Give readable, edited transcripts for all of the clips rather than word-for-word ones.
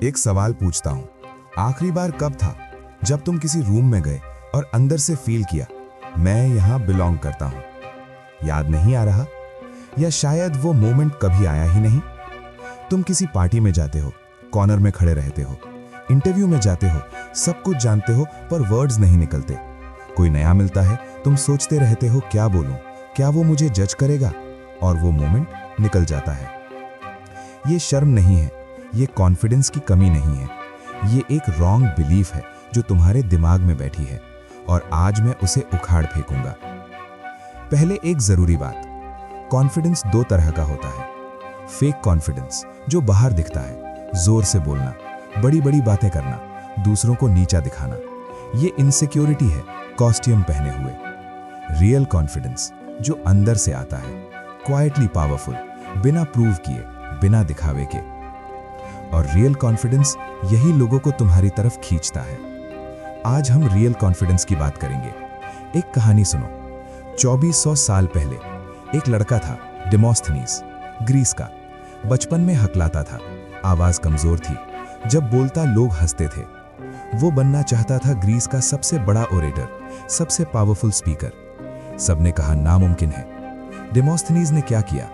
एक सवाल पूछता हूँ, आखिरी बार कब था जब तुम किसी रूम में गए और अंदर से फील किया, मैं यहाँ बिलोंग करता हूँ? याद नहीं आ रहा? या शायद वो मोमेंट कभी आया ही नहीं? तुम किसी पार्टी में जाते हो, कॉर्नर में खड़े रहते हो, इंटरव्यू में जाते हो, सब कुछ जानते हो पर वर्ड्स नहीं निकलते। कोई नया मिलता है, तुम सोचते रहते हो क्या बोलूं, क्या वो मुझे जज करेगा, और वो मोमेंट निकल जाता है। ये शर्म नहीं है, ये कॉन्फिडेंस की कमी नहीं है, ये एक रॉन्ग बिलीफ है जो तुम्हारे दिमाग में बैठी है, और आज मैं उसे उखाड़ फेंकूंगा। पहले एक जरूरी बात, कॉन्फिडेंस दो तरह का होता है। फेक कॉन्फिडेंस जो बाहर दिखता है, जोर से बोलना, बड़ी बड़ी बातें करना, दूसरों को नीचा दिखाना, ये इनसिक्योरिटी है कॉस्ट्यूम पहने हुए। रियल कॉन्फिडेंस जो अंदर से आता है, क्वाइटली पावरफुल, बिना प्रूव किए, बिना दिखावे के। और रियल कॉन्फिडेंस यही लोगों को तुम्हारी तरफ खींचता है। आज हम रियल कॉन्फिडेंस की बात करेंगे। एक कहानी सुनो। 2400 साल पहले एक लड़का था, डेमोस्थेनीज, ग्रीस का। बचपन में हकलाता था, आवाज कमजोर थी, जब बोलता लोग हंसते थे। वो बनना चाहता था ग्रीस का सबसे बड़ा ओरेटर, सबसे पावरफुल स्पीकर। सबने कहा नामुमकिन है। डेमोस्थेनीज ने क्या किया?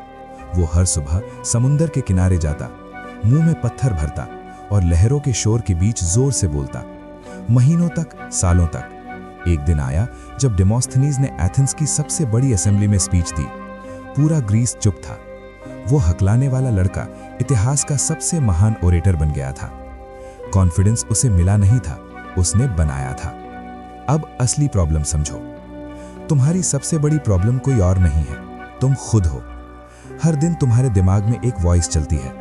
वो हर सुबह समुंदर के किनारे जाता, मुंह में पत्थर भरता और लहरों के शोर के बीच जोर से बोलता। महीनों तक, सालों तक। एक दिन आया जब डेमोस्थेनीज ने एथेंस की सबसे बड़ी असेंबली में स्पीच दी। पूरा ग्रीस चुप था। वो हकलाने वाला लड़का इतिहास का सबसे महान ओरेटर बन गया था। कॉन्फिडेंस उसे मिला नहीं था, उसने बनाया था। अब असली प्रॉब्लम समझो। तुम्हारी सबसे बड़ी प्रॉब्लम कोई और नहीं है, तुम खुद हो। हर दिन तुम्हारे दिमाग में एक वॉइस चलती है,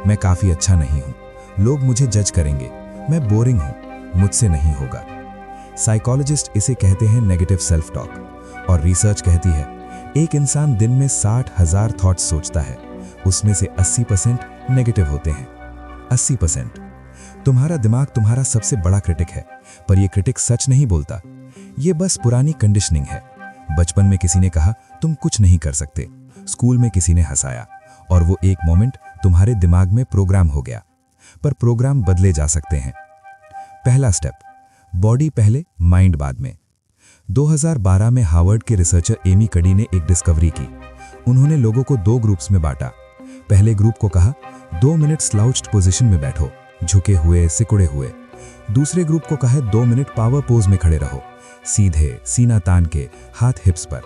मैं काफी अच्छा नहीं हूं, लोग मुझे जज करेंगे, मैं बोरिंग हूं, मुझसे नहीं होगा। साइकोलॉजिस्ट इसे कहते हैं नेगेटिव सेल्फ टॉक, और रिसर्च कहती है एक इंसान दिन में 60,000 थॉट्स सोचता है, उसमें से 80% नेगेटिव होते हैं। 80%। तुम्हारा दिमाग तुम्हारा सबसे बड़ा क्रिटिक है, पर यह क्रिटिक सच नहीं बोलता। यह बस पुरानी कंडीशनिंग है। बचपन में किसी ने कहा तुम कुछ नहीं कर सकते, स्कूल में किसी ने हंसाया, और वो एक मोमेंट तुम्हारे दिमाग में प्रोग्राम हो गया। पर प्रोग्राम बदले जा सकते हैं। पहला स्टेप, बॉडी पहले, माइंड बाद में। 2012 में हार्वर्ड के रिसर्चर एमी कडी ने एक डिस्कवरी की। उन्होंने लोगों को दो ग्रुप्स में बांटा। पहले ग्रुप को कहा 2 मिनट स्लाउच्ड पोजीशन में बैठो, झुके हुए, सिकुड़े हुए। दूसरे ग्रुप को कहा 2 मिनट पावर पोज में खड़े रहो, सीधे, सीना तान के, हाथ हिप्स पर।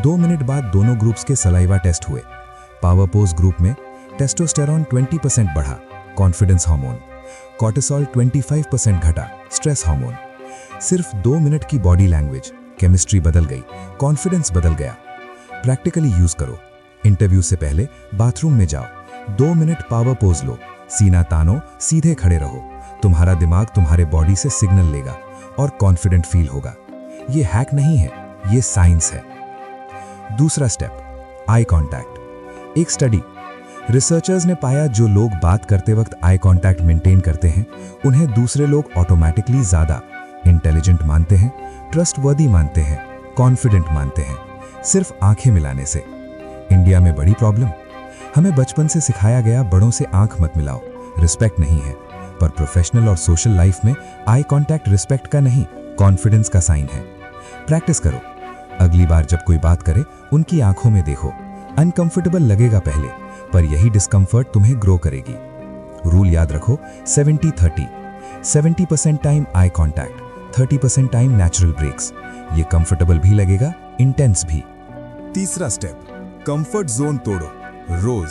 2 मिनट बाद दोनों ग्रुप्स के सलाइवा टेस्ट हुए। पावर पोज ग्रुप में टेस्टोस्टेरोन 20% बढ़ा, कॉन्फिडेंस हार्मोन। कॉर्टिसोल 25% घटा, स्ट्रेस हार्मोन। सिर्फ 2 मिनट की बॉडी लैंग्वेज, केमिस्ट्री बदल गई, कॉन्फिडेंस बदल गया। प्रैक्टिकली यूज करो। इंटरव्यू से पहले बाथरूम में जाओ, 2 मिनट पावर पोज लो, सीना तानो, सीधे खड़े रहो। तुम्हारा दिमाग तुम्हारे बॉडी से सिग्नल लेगा और कॉन्फिडेंट फील होगा। ये हैक नहीं है, ये साइंस है। दूसरा स्टेप, आई कांटेक्ट। एक स्टडी, रिसर्चर्स ने पाया जो लोग बात करते वक्त आई कांटेक्ट मेंटेन करते हैं, उन्हें दूसरे लोग ऑटोमेटिकली ज्यादा इंटेलिजेंट मानते हैं, ट्रस्टवर्दी मानते हैं, कॉन्फिडेंट मानते हैं, सिर्फ आंखें मिलाने से। इंडिया में बड़ी प्रॉब्लम, हमें बचपन से सिखाया गया बड़ों से आंख मत मिलाओ, रिस्पेक्ट नहीं है। पर प्रोफेशनल और सोशल लाइफ में आई कांटेक्ट रिस्पेक्ट का नहीं, कॉन्फिडेंस का साइन है। प्रैक्टिस करो। अगली बार जब कोई बात करे, उनकी आंखों में देखो। अनकंफर्टेबल लगेगा पहले, पर यही डिस्कंफर्ट तुम्हें ग्रो करेगी। रूल याद रखो, 70-30। 70% time eye contact, 30% time natural breaks. ये कंफर्टेबल भी लगेगा, इंटेंस भी। तीसरा स्टेप, कंफर्ट जोन तोड़ो रोज।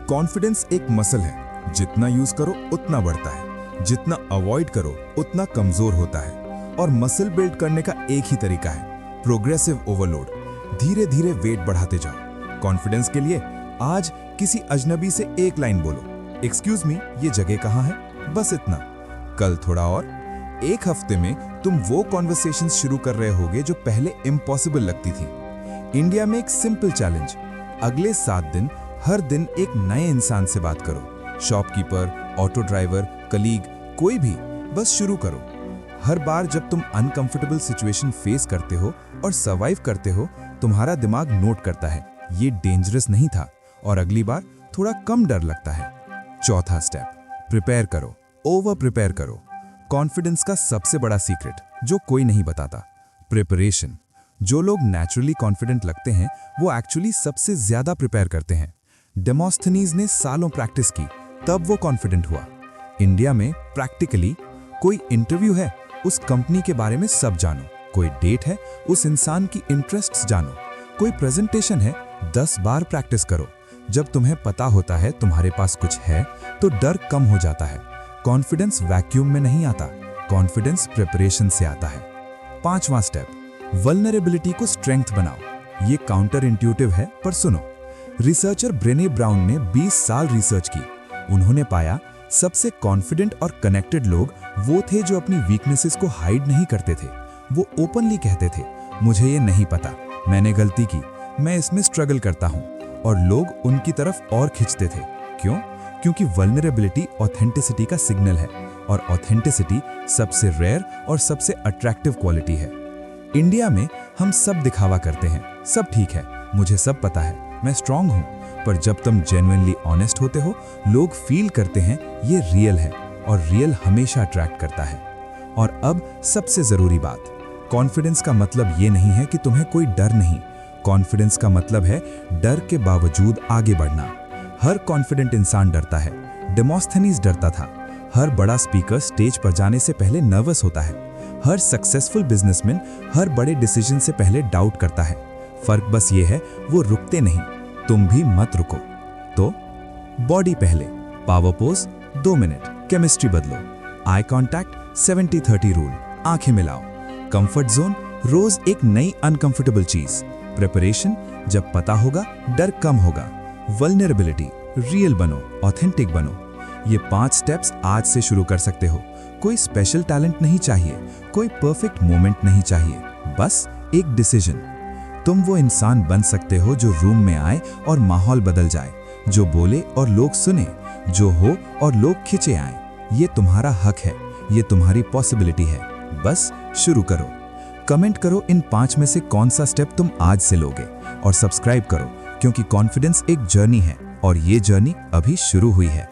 कॉन्फिडेंस एक मसल है, जितना यूज करो उतना बढ़ता है, जितना अवॉइड करो उतना कमजोर होता है। और मसल बिल्ड करने का एक ही तरीका है, प्रोग्रेसिव ओवरलोड। धीरे धीरे वेट बढ़ाते जाओ। कॉन्फिडेंस के लिए आज किसी अजनबी से एक लाइन बोलो, एक्सक्यूज मी, ये जगह कहाँ है, बस इतना। कल थोड़ा और। एक हफ्ते में तुम वो कॉन्वर्सेशंस शुरू कर रहे होगे जो पहले इम्पॉसिबल लगती थी। इंडिया में एक सिंपल चैलेंज, अगले 7 दिन हर दिन एक नए इंसान से बात करो। शॉपकीपर, ऑटो ड्राइवर, कलीग, कोई भी, बस शुरू करो। हर बार जब तुम अनकंफर्टेबल सिचुएशन फेस करते हो और सर्वाइव करते हो, तुम्हारा दिमाग नोट करता है ये डेंजरस नहीं था, और अगली बार थोड़ा कम डर लगता है। चौथा स्टेप, प्रिपेयर करो। ओवर प्रिपेयर करो। कॉन्फिडेंस का सबसे बड़ा सीक्रेट जो कोई नहीं बताता, प्रिपरेशन। जो लोग नेचुरली कॉन्फिडेंट लगते हैं वो एक्चुअली सबसे ज्यादा प्रिपेयर करते हैं। डेमोस्थनीज ने सालों प्रैक्टिस की, तब वो कॉन्फिडेंट हुआ। इंडिया में प्रैक्टिकली कोई इंटरव्यू है, उस कंपनी के बारे में सब जानो। कोई डेट है, उस इंसान की इंटरेस्ट्स जानो। कोई प्रेजेंटेशन है, 10 बार प्रैक्टिस करो। जब तुम्हें पता होता है तुम्हारे पास कुछ है तो डर कम हो जाता है। कॉन्फिडेंस वैक्यूम में नहीं आता, कॉन्फिडेंस प्रिपरेशन से आता है। 5वां स्टेप, वल्नरेबिलिटी को स्ट्रेंथ बनाओ। ये काउंटर इंट्यूटिव है पर सुनो। रिसर्चर ब्रेने ब्राउन ने 20 साल रिसर्च की। उन्होंने पाया सबसे कॉन्फिडेंट और कनेक्टेड लोग वो थे जो अपनी वीकनेसेस को हाइड नहीं करते थे। वो ओपनली कहते थे, मुझे ये नहीं पता, मैंने गलती की, मैं इसमें स्ट्रगल करता हूं। और लोग उनकी तरफ और खिंचते थे। क्यों? क्योंकि वल्नरेबिलिटी ऑथेंटिसिटी का सिग्नल है और ऑथेंटिसिटी सबसे रेयर और सबसे अट्रैक्टिव क्वालिटी है। इंडिया में हम सब दिखावा करते हैं, सब ठीक है, मुझे सब पता है, मैं स्ट्रांग हूं। पर जब तुम जेन्युइनली ऑनेस्ट होते हो, लोग फील करते हैं ये रियल है, और रियल हमेशा अट्रैक्ट करता है। और अब सबसे जरूरी बात, कॉन्फिडेंस का मतलब ये नहीं है कि तुम्हें कोई डर नहीं। कॉन्फिडेंस का मतलब है डर के बावजूद आगे बढ़ना। हर कॉन्फिडेंट इंसान डरता है। डेमोस्थनीज डरता था। हर बड़ा स्पीकर स्टेज पर जाने से पहले नर्वस होता है। हर सक्सेसफुल बिजनेसमैन हर बड़े डिसीजन से पहले डाउट करता है। फर्क बस ये है, वो रुकते नहीं, तुम भी मत रुको। तो बॉडी पहले, पावर पोज 2 मिनट, केमिस्ट्री बदलो, आई कांटेक्ट 70-30 रूल, आंखें मिलाओ। कंफर्ट जोन, रोज एक नई अनकंफर्टेबल चीज। प्रिपरेशन, जब पता होगा डर कम होगा। वल्नरेबिलिटी, रियल बनो, ऑथेंटिक बनो। ये 5 स्टेप्स आज से शुरू कर सकते हो। कोई स्पेशल टैलेंट नहीं चाहिए, कोई परफेक्ट मोमेंट नहीं चाहिए, बस एक डिसीजन। तुम वो इंसान बन सकते हो जो रूम में आए और माहौल बदल जाए, जो बोले और लोग सुने, जो हो और लोग खिंचे आए। ये तुम्हारा हक है, ये तुम्हारी पॉसिबिलिटी है, बस शुरू करो। कमेंट करो इन 5 में से कौन सा स्टेप तुम आज से लोगे, और सब्सक्राइब करो, क्योंकि कॉन्फिडेंस एक जर्नी है और ये जर्नी अभी शुरू हुई है।